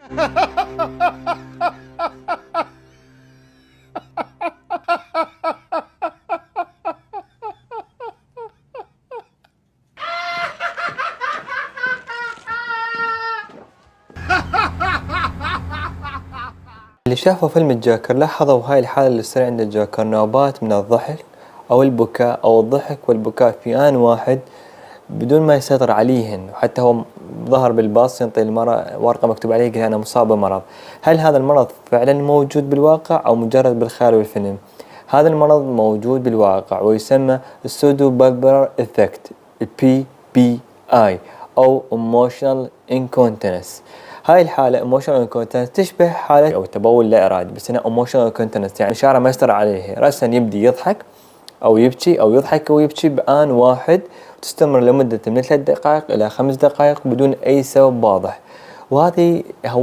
اللي شافوا فيلم الجوكر لاحظوا هاي الحالة اللي تصير عند الجوكر، نوبات من الضحك أو البكاء أو الضحك والبكاء في آن واحد بدون ما يسيطر عليهن، وحتى هو ظهر بالباص ينطي المرأة ورقة مكتوب عليه يقول أنا مصاب بمرض. هل هذا المرض فعلا موجود بالواقع أو مجرد بالخيال والفيلم؟ هذا المرض موجود بالواقع ويسمى السودو بالبرر إفكت PBI أو Emotional Incontinence. هاي الحالة Emotional Incontinence تشبه حالة أو التبول لا إرادي، بس هنا Emotional Incontinence يعني شعره ما يسيطر عليه، رأسا يبدي يضحك أو يبكي أو يضحك ويبكي بآن واحد، وتستمر لمدة من 3 دقائق إلى 5 دقائق بدون أي سبب واضح. وهذه هو